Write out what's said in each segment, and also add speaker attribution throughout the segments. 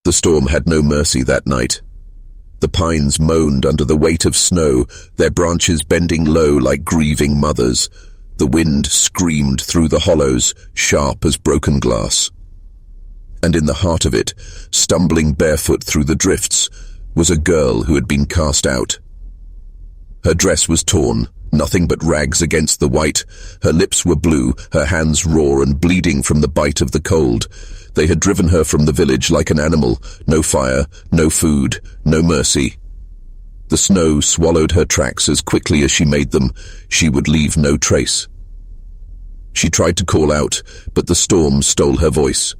Speaker 1: The storm had no mercy that night. The pines moaned under the weight of snow, their branches bending low like grieving mothers. The wind screamed through the hollows, sharp as broken glass. And in the heart of it, stumbling barefoot through the drifts, was a girl who had been cast out. Her dress was torn, nothing but rags against the white. Her lips were blue, her hands raw and bleeding from the bite of the cold. They had driven her from the village like an animal. No fire, no food, no mercy. The snow swallowed her tracks as quickly as she made them. She would leave no trace. She tried to call out, but the storm stole her voice.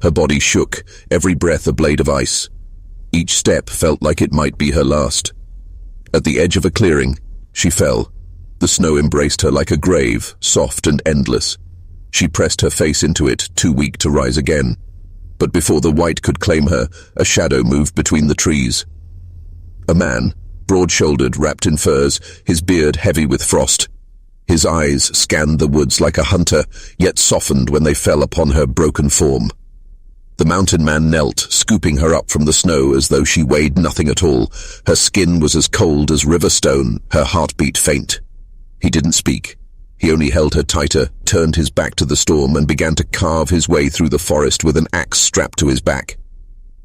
Speaker 1: Her body shook, every breath a blade of ice. Each step felt like it might be her last. At the edge of a clearing, she fell. The snow embraced her like a grave, soft and endless. She pressed her face into it, too weak to rise again. But before the white could claim her, a shadow moved between the trees. A man, broad-shouldered, wrapped in furs, his beard heavy with frost. His eyes scanned the woods like a hunter, yet softened when they fell upon her broken form. The mountain man knelt, scooping her up from the snow as though she weighed nothing at all. Her skin was as cold as river stone, her heartbeat faint. He didn't speak. He only held her tighter, turned his back to the storm, and began to carve his way through the forest with an axe strapped to his back.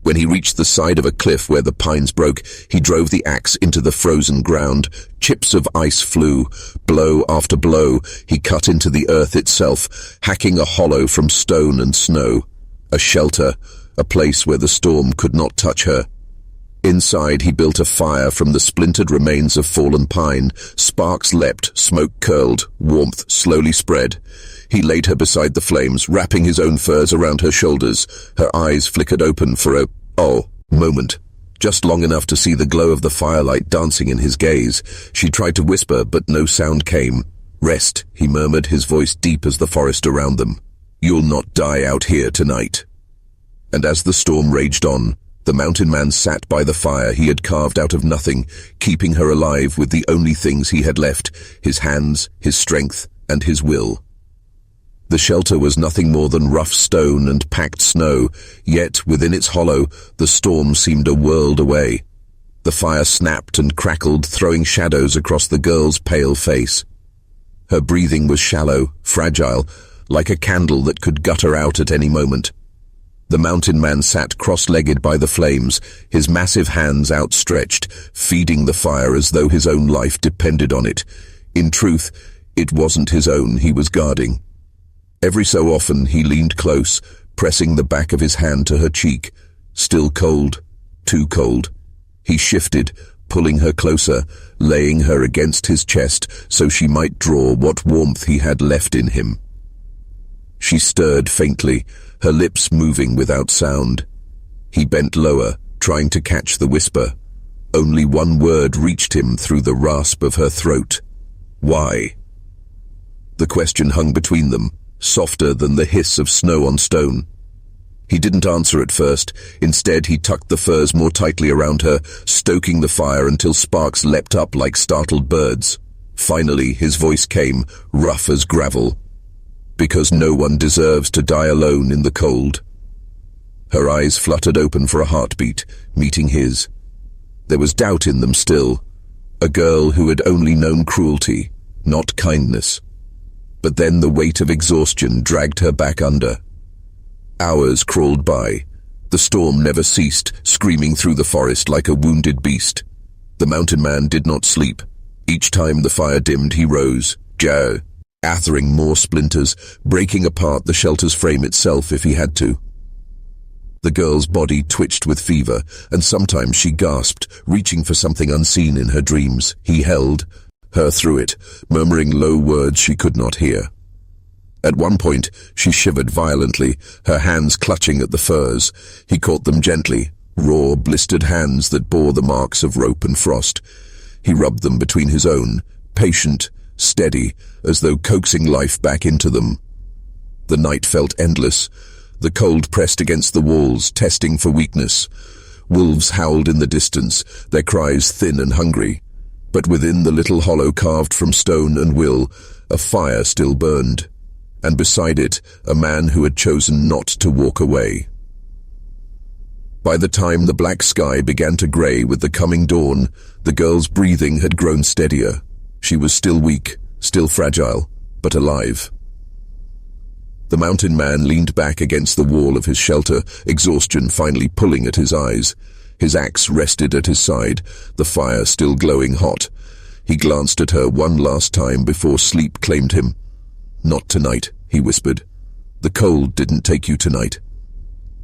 Speaker 1: When he reached the side of a cliff where the pines broke, he drove the axe into the frozen ground. Chips of ice flew. Blow after blow, he cut into the earth itself, hacking a hollow from stone and snow. A shelter, a place where the storm could not touch her. Inside, he built a fire from the splintered remains of fallen pine. Sparks leapt, smoke curled, warmth slowly spread. He laid her beside the flames, wrapping his own furs around her shoulders. Her eyes flickered open for a moment, just long enough to see the glow of the firelight dancing in his gaze. She tried to whisper, but no sound came. "Rest," he murmured, his voice deep as the forest around them. "You'll not die out here tonight." And as the storm raged on, the mountain man sat by the fire he had carved out of nothing, keeping her alive with the only things he had left, his hands, his strength, and his will. The shelter was nothing more than rough stone and packed snow, yet within its hollow, the storm seemed a world away. The fire snapped and crackled, throwing shadows across the girl's pale face. Her breathing was shallow, fragile, like a candle that could gutter out at any moment. The mountain man sat cross-legged by the flames, his massive hands outstretched, feeding the fire as though his own life depended on it. In truth, it wasn't his own he was guarding. Every so often he leaned close, pressing the back of his hand to her cheek. Still cold, too cold. He shifted, pulling her closer, laying her against his chest so she might draw what warmth he had left in him. She stirred faintly, her lips moving without sound. He bent lower, trying to catch the whisper. Only one word reached him through the rasp of her throat. Why? The question hung between them, softer than the hiss of snow on stone. He didn't answer at first. Instead, he tucked the furs more tightly around her, stoking the fire until sparks leapt up like startled birds. Finally, his voice came, rough as gravel. "Because no one deserves to die alone in the cold." Her eyes fluttered open for a heartbeat, meeting his. There was doubt in them still. A girl who had only known cruelty, not kindness. But then the weight of exhaustion dragged her back under. Hours crawled by. The storm never ceased, screaming through the forest like a wounded beast. The mountain man did not sleep. Each time the fire dimmed, he rose, gathering more splinters, breaking apart the shelter's frame itself if he had to. The girl's body twitched with fever, and sometimes she gasped, reaching for something unseen in her dreams. He held her through it, murmuring low words she could not hear. At one point, she shivered violently, her hands clutching at the furs. He caught them gently, raw, blistered hands that bore the marks of rope and frost. He rubbed them between his own, patient, steady, as though coaxing life back into them. The night felt endless. The cold pressed against the walls, testing for weakness. Wolves howled in the distance, their cries thin and hungry. But within the little hollow carved from stone and will, a fire still burned. And beside it, a man who had chosen not to walk away. By the time the black sky began to grey with the coming dawn, the girl's breathing had grown steadier. She was still weak, still fragile, but alive. The mountain man leaned back against the wall of his shelter, exhaustion finally pulling at his eyes. His axe rested at his side, the fire still glowing hot. He glanced at her one last time before sleep claimed him. "Not tonight," he whispered. "The cold didn't take you tonight."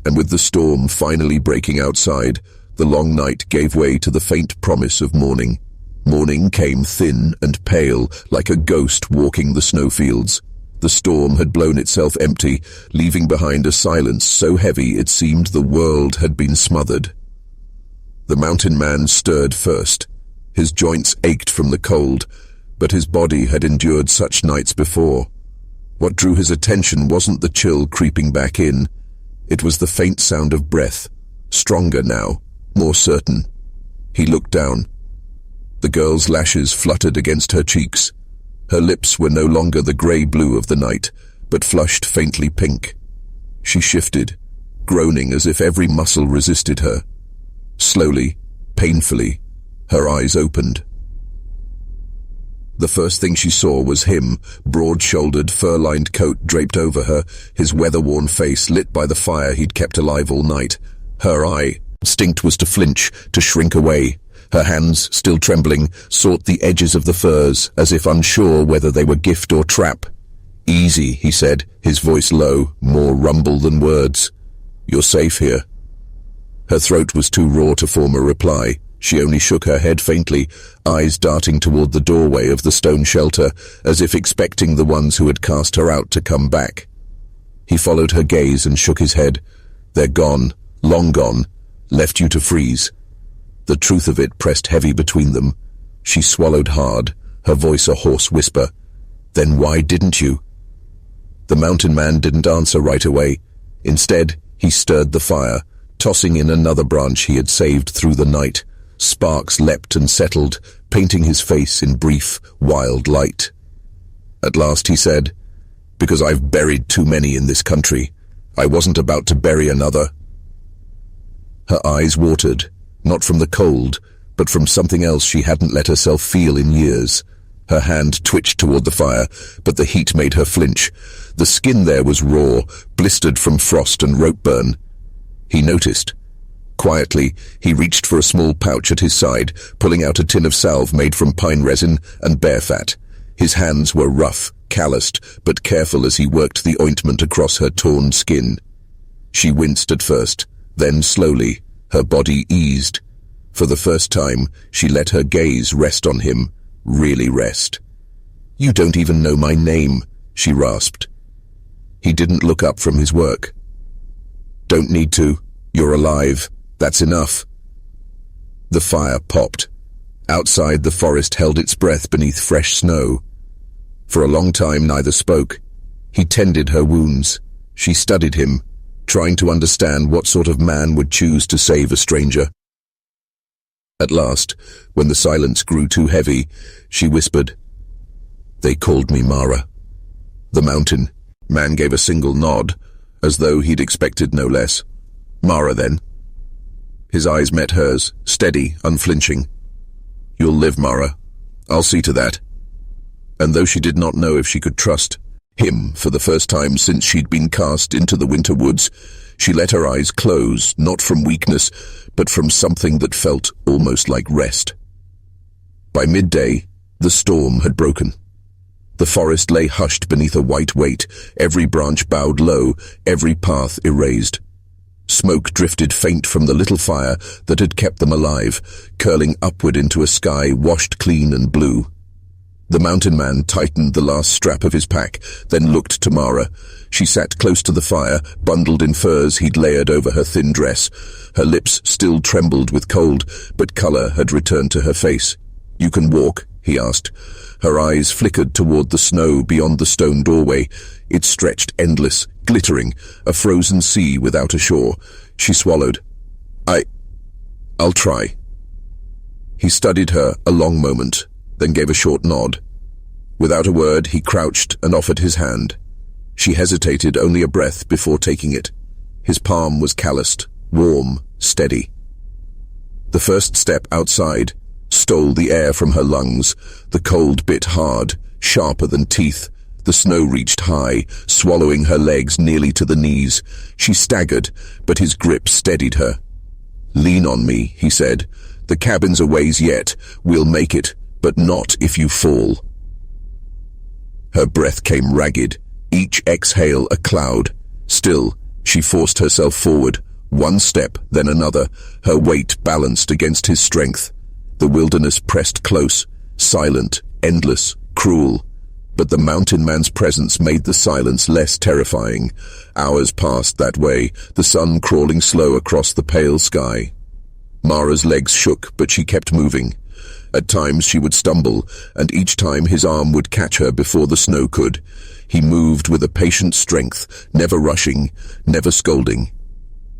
Speaker 1: And with the storm finally breaking outside, the long night gave way to the faint promise of morning. Morning came thin and pale, like a ghost walking the snowfields. The storm had blown itself empty, leaving behind a silence so heavy it seemed the world had been smothered. The mountain man stirred first. His joints ached from the cold, but his body had endured such nights before. What drew his attention wasn't the chill creeping back in. It was the faint sound of breath, stronger now, more certain. He looked down. The girl's lashes fluttered against her cheeks. Her lips were no longer the grey-blue of the night, but flushed faintly pink. She shifted, groaning as if every muscle resisted her. Slowly, painfully, her eyes opened. The first thing she saw was him, broad-shouldered, fur-lined coat draped over her, his weather-worn face lit by the fire he'd kept alive all night. Her instinct was to flinch, to shrink away. Her hands, still trembling, sought the edges of the furs, as if unsure whether they were gift or trap. "Easy," he said, his voice low, more rumble than words. "You're safe here." Her throat was too raw to form a reply. She only shook her head faintly, eyes darting toward the doorway of the stone shelter, as if expecting the ones who had cast her out to come back. He followed her gaze and shook his head. "They're gone, long gone, left you to freeze." The truth of it pressed heavy between them. She swallowed hard, her voice a hoarse whisper. "Then why didn't you?" The mountain man didn't answer right away. Instead, he stirred the fire, tossing in another branch he had saved through the night. Sparks leapt and settled, painting his face in brief, wild light. At last he said, "Because I've buried too many in this country. I wasn't about to bury another." Her eyes watered, not from the cold, but from something else she hadn't let herself feel in years. Her hand twitched toward the fire, but the heat made her flinch. The skin there was raw, blistered from frost and rope burn. He noticed. Quietly, he reached for a small pouch at his side, pulling out a tin of salve made from pine resin and bear fat. His hands were rough, calloused, but careful as he worked the ointment across her torn skin. She winced at first, then slowly, her body eased. For the first time, she let her gaze rest on him, really rest. "You don't even know my name," she rasped. He didn't look up from his work. "Don't need to. You're alive. That's enough." The fire popped. Outside, the forest held its breath beneath fresh snow. For a long time, neither spoke. He tended her wounds. She studied him, trying to understand what sort of man would choose to save a stranger. At last, when the silence grew too heavy, she whispered, "They called me Mara." The mountain man gave a single nod, as though he'd expected no less. "Mara, then." His eyes met hers, steady, unflinching. "You'll live, Mara. I'll see to that." And though she did not know if she could trust him for the first time since she'd been cast into the winter woods, she let her eyes close, not from weakness, but from something that felt almost like rest. By midday, the storm had broken. The forest lay hushed beneath a white weight, every branch bowed low, every path erased. Smoke drifted faint from the little fire that had kept them alive, curling upward into a sky washed clean and blue. The mountain man tightened the last strap of his pack, then looked to Mara. She sat close to the fire, bundled in furs he'd layered over her thin dress. Her lips still trembled with cold, but colour had returned to her face. "You can walk?" he asked. Her eyes flickered toward the snow beyond the stone doorway. It stretched endless, glittering, a frozen sea without a shore. She swallowed. I'll try." He studied her a long moment, then gave a short nod. Without a word, he crouched and offered his hand. She hesitated only a breath before taking it. His palm was calloused, warm, steady. The first step outside stole the air from her lungs. The cold bit hard, sharper than teeth. The snow reached high, swallowing her legs nearly to the knees. She staggered, but his grip steadied her. "Lean on me," he said. "The cabin's a ways yet. We'll make it, but not if you fall." Her breath came ragged, each exhale a cloud. Still, she forced herself forward, one step, then another, her weight balanced against his strength. The wilderness pressed close, silent, endless, cruel. But the mountain man's presence made the silence less terrifying. Hours passed that way, the sun crawling slow across the pale sky. Mara's legs shook, but she kept moving. At times she would stumble, and each time his arm would catch her before the snow could. He moved with a patient strength, never rushing, never scolding.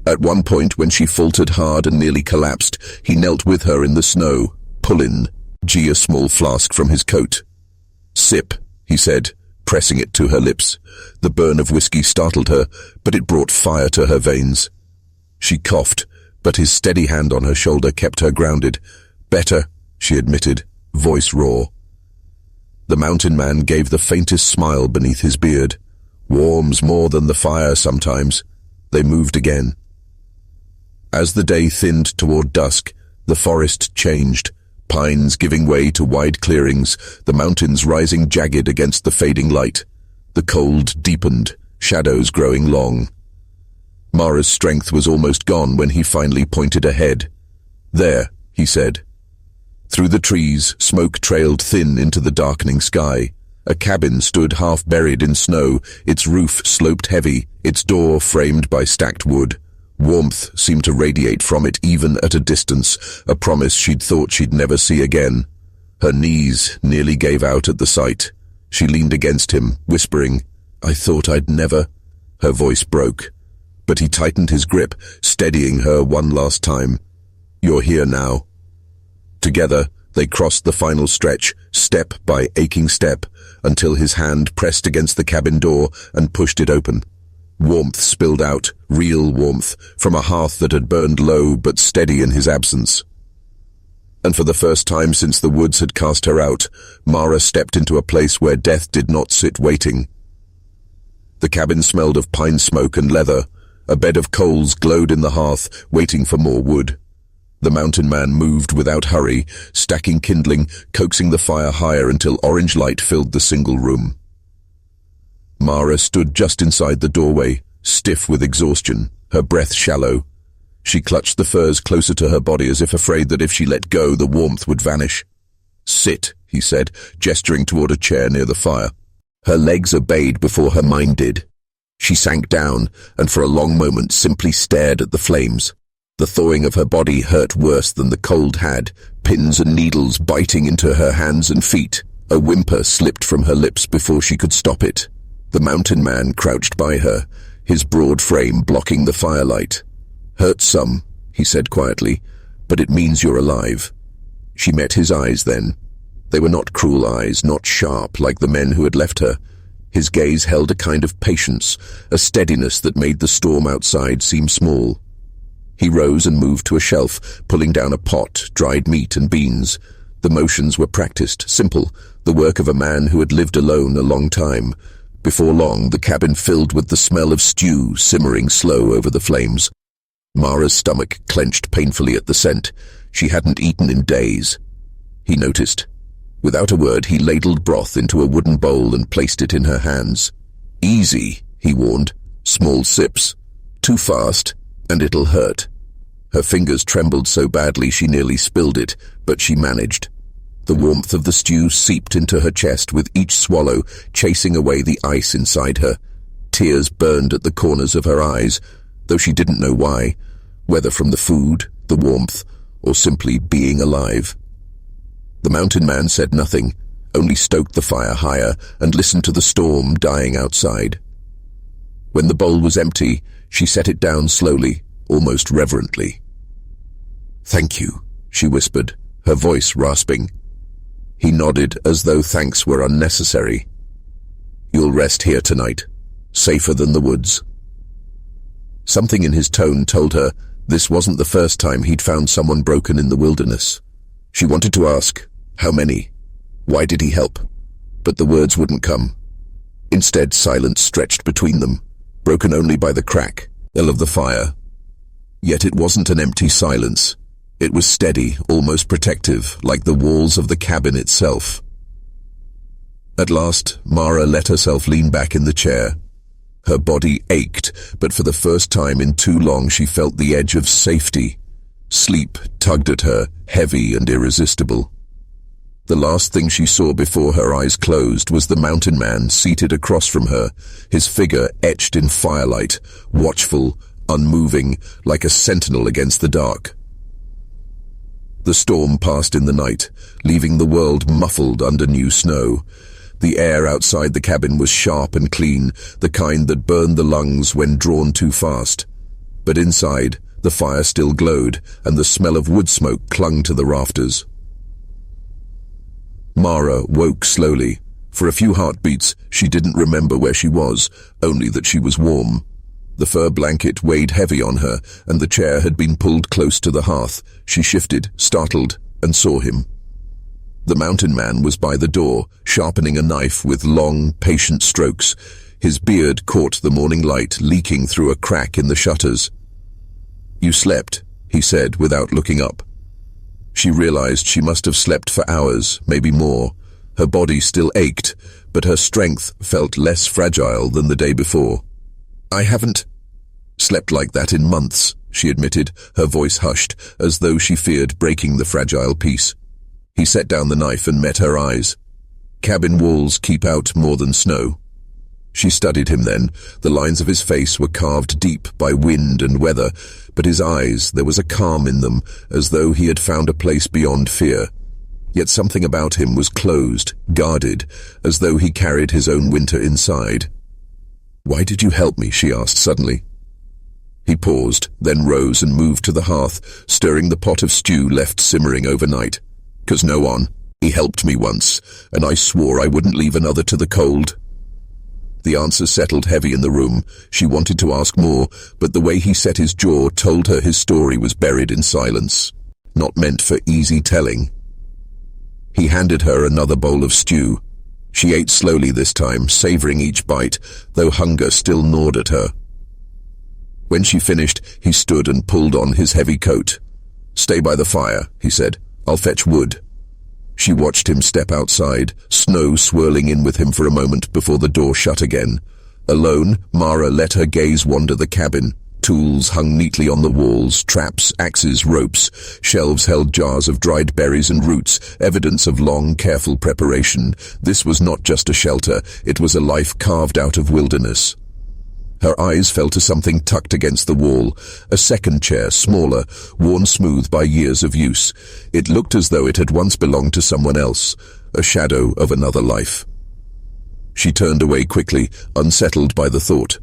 Speaker 1: At one point, when she faltered hard and nearly collapsed, he knelt with her in the snow. "Pull-in," a small flask from his coat. "Sip," he said, pressing it to her lips. The burn of whiskey startled her, but it brought fire to her veins. She coughed, but his steady hand on her shoulder kept her grounded. "Better," she admitted, voice raw. The mountain man gave the faintest smile beneath his beard. "Warms more than the fire sometimes." They moved again. As the day thinned toward dusk, the forest changed. Pines giving way to wide clearings, the mountains rising jagged against the fading light. The cold deepened, shadows growing long. Mara's strength was almost gone when he finally pointed ahead. "There," he said. Through the trees, smoke trailed thin into the darkening sky. A cabin stood half buried in snow, its roof sloped heavy, its door framed by stacked wood. Warmth seemed to radiate from it even at a distance, a promise she'd thought she'd never see again. Her knees nearly gave out at the sight. She leaned against him, whispering, "I thought I'd never—" Her voice broke, but he tightened his grip, steadying her one last time. "You're here now." Together, they crossed the final stretch, step by aching step, until his hand pressed against the cabin door and pushed it open. Warmth spilled out, real warmth, from a hearth that had burned low but steady in his absence. And for the first time since the woods had cast her out, Mara stepped into a place where death did not sit waiting. The cabin smelled of pine smoke and leather. A bed of coals glowed in the hearth, waiting for more wood. The mountain man moved without hurry, stacking kindling, coaxing the fire higher until orange light filled the single room. Mara stood just inside the doorway, stiff with exhaustion, her breath shallow. She clutched the furs closer to her body as if afraid that if she let go, the warmth would vanish. "Sit," he said, gesturing toward a chair near the fire. Her legs obeyed before her mind did. She sank down, and for a long moment simply stared at the flames. The thawing of her body hurt worse than the cold had, pins and needles biting into her hands and feet. A whimper slipped from her lips before she could stop it. The mountain man crouched by her, his broad frame blocking the firelight. "Hurt some," he said quietly, "but it means you're alive." She met his eyes then. They were not cruel eyes, not sharp like the men who had left her. His gaze held a kind of patience, a steadiness that made the storm outside seem small. He rose and moved to a shelf, pulling down a pot, dried meat and beans. The motions were practiced, simple, the work of a man who had lived alone a long time. Before long, the cabin filled with the smell of stew simmering slow over the flames. Mara's stomach clenched painfully at the scent. She hadn't eaten in days. He noticed. Without a word, he ladled broth into a wooden bowl and placed it in her hands. "Easy," he warned. "Small sips. Too fast, and it'll hurt." Her fingers trembled so badly she nearly spilled it, but she managed. The warmth of the stew seeped into her chest with each swallow, chasing away the ice inside her. Tears burned at the corners of her eyes, though she didn't know why, whether from the food, the warmth, or simply being alive. The mountain man said nothing, only stoked the fire higher and listened to the storm dying outside. When the bowl was empty, she set it down slowly, almost reverently. "Thank you," she whispered, her voice rasping. He nodded as though thanks were unnecessary. "You'll rest here tonight, safer than the woods." Something in his tone told her This wasn't the first time he'd found someone broken in the wilderness. She wanted to ask, how many? Why did he help? But the words wouldn't come. Instead, silence stretched between them, broken only by the crack of the fire. Yet it wasn't an empty silence. It was steady, almost protective, like the walls of the cabin itself. At last, Mara let herself lean back in the chair. Her body ached, but for the first time in too long she felt the edge of safety. Sleep tugged at her, heavy and irresistible. The last thing she saw before her eyes closed was the mountain man seated across from her, his figure etched in firelight, watchful, unmoving, like a sentinel against the dark. The storm passed in the night, leaving the world muffled under new snow. The air outside the cabin was sharp and clean, the kind that burned the lungs when drawn too fast. But inside, the fire still glowed, and the smell of wood smoke clung to the rafters. Mara woke slowly. For a few heartbeats, she didn't remember where she was, only that she was warm. The fur blanket weighed heavy on her, and the chair had been pulled close to the hearth. She shifted, startled, and saw him. The mountain man was by the door, sharpening a knife with long, patient strokes. His beard caught the morning light leaking through a crack in the shutters. "You slept," he said without looking up. She realized she must have slept for hours, maybe more. Her body still ached, but her strength felt less fragile than the day before. "I haven't slept like that in months," she admitted, her voice hushed, as though she feared breaking the fragile peace. He set down the knife and met her eyes. "Cabin walls keep out more than snow." She studied him then. The lines of his face were carved deep by wind and weather, but his eyes, there was a calm in them, as though he had found a place beyond fear. Yet something about him was closed, guarded, as though he carried his own winter inside. "Why did you help me?" she asked suddenly. He paused, then rose and moved to the hearth, stirring the pot of stew left simmering overnight. "'Cause no one. He helped me once, and I swore I wouldn't leave another to the cold." The answer settled heavy in the room. She wanted to ask more, but the way he set his jaw told her his story was buried in silence, not meant for easy telling. He handed her another bowl of stew. She ate slowly this time, savoring each bite, though hunger still gnawed at her. When she finished, he stood and pulled on his heavy coat. "Stay by the fire," he said. "I'll fetch wood." She watched him step outside, snow swirling in with him for a moment before the door shut again. Alone, Mara let her gaze wander the cabin. Tools hung neatly on the walls, traps, axes, ropes. Shelves held jars of dried berries and roots, evidence of long, careful preparation. This was not just a shelter, it was a life carved out of wilderness. Her eyes fell to something tucked against the wall, a second chair, smaller, worn smooth by years of use. It looked as though it had once belonged to someone else, a shadow of another life. She turned away quickly, unsettled by the thought.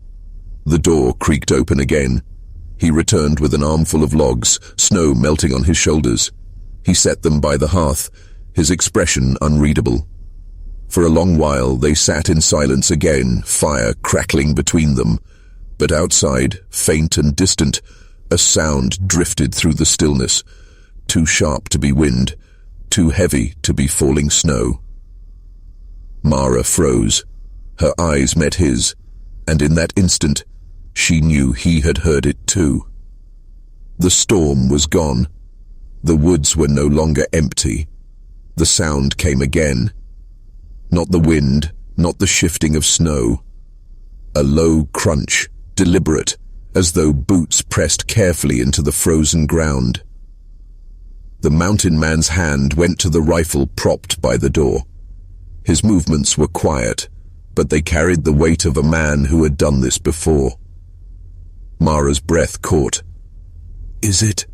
Speaker 1: The door creaked open again. He returned with an armful of logs, snow melting on his shoulders. He set them by the hearth, his expression unreadable. For a long while they sat in silence again, fire crackling between them. But outside, faint and distant, a sound drifted through the stillness, too sharp to be wind, too heavy to be falling snow. Mara froze. Her eyes met his, and in that instant, she knew he had heard it too. The storm was gone. The woods were no longer empty. The sound came again. Not the wind, not the shifting of snow. A low crunch, deliberate, as though boots pressed carefully into the frozen ground. The mountain man's hand went to the rifle propped by the door. His movements were quiet, but they carried the weight of a man who had done this before. Mara's breath caught. "Is it?"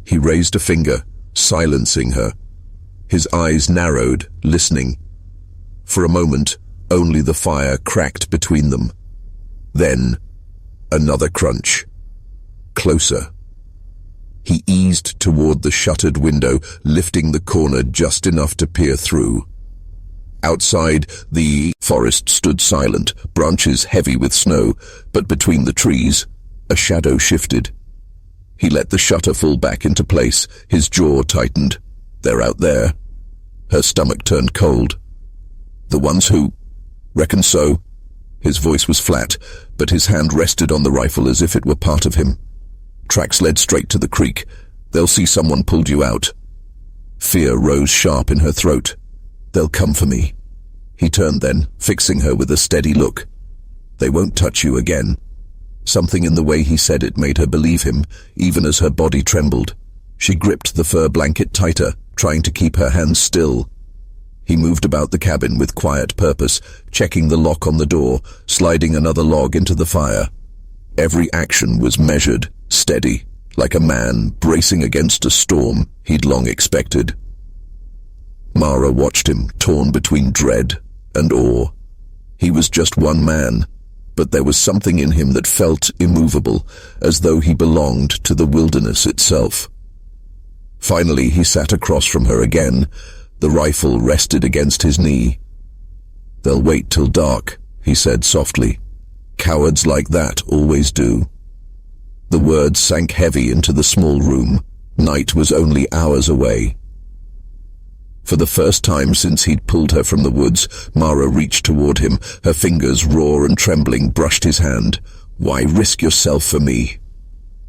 Speaker 1: He raised a finger, silencing her. His eyes narrowed, listening. For a moment, only the fire cracked between them. Then, another crunch. Closer. He eased toward the shuttered window, lifting the corner just enough to peer through. Outside, the forest stood silent, branches heavy with snow, but between the trees, a shadow shifted. He let the shutter fall back into place, his jaw tightened. They're out there. Her stomach turned cold. The ones who... Reckon so? His voice was flat, but his hand rested on the rifle as if it were part of him. Tracks led straight to the creek. They'll see someone pulled you out. Fear rose sharp in her throat. They'll come for me. He turned then, fixing her with a steady look. They won't touch you again. Something in the way he said it made her believe him, even as her body trembled. She gripped the fur blanket tighter, trying to keep her hands still. He moved about the cabin with quiet purpose, checking the lock on the door, sliding another log into the fire. Every action was measured, steady, like a man bracing against a storm he'd long expected. Mara watched him, torn between dread and awe. He was just one man, but there was something in him that felt immovable, as though he belonged to the wilderness itself. Finally, he sat across from her again. The rifle rested against his knee. "They'll wait till dark," he said softly. "Cowards like that always do." The words sank heavy into the small room. Night was only hours away. For the first time since he'd pulled her from the woods, Mara reached toward him. Her fingers, raw and trembling, brushed his hand. "Why risk yourself for me?"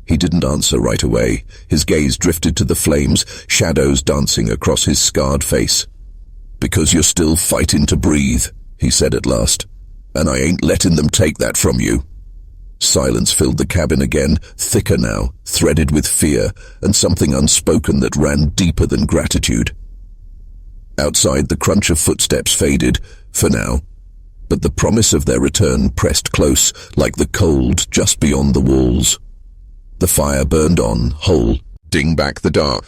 Speaker 1: He didn't answer right away. His gaze drifted to the flames, shadows dancing across his scarred face. "Because you're still fighting to breathe," he said at last. "And I ain't letting them take that from you." Silence filled the cabin again, thicker now, threaded with fear, and something unspoken that ran deeper than gratitude. Outside, the crunch of footsteps faded, for now, but the promise of their return pressed close, like the cold just beyond the walls. The fire burned on, whole, ding back the dark.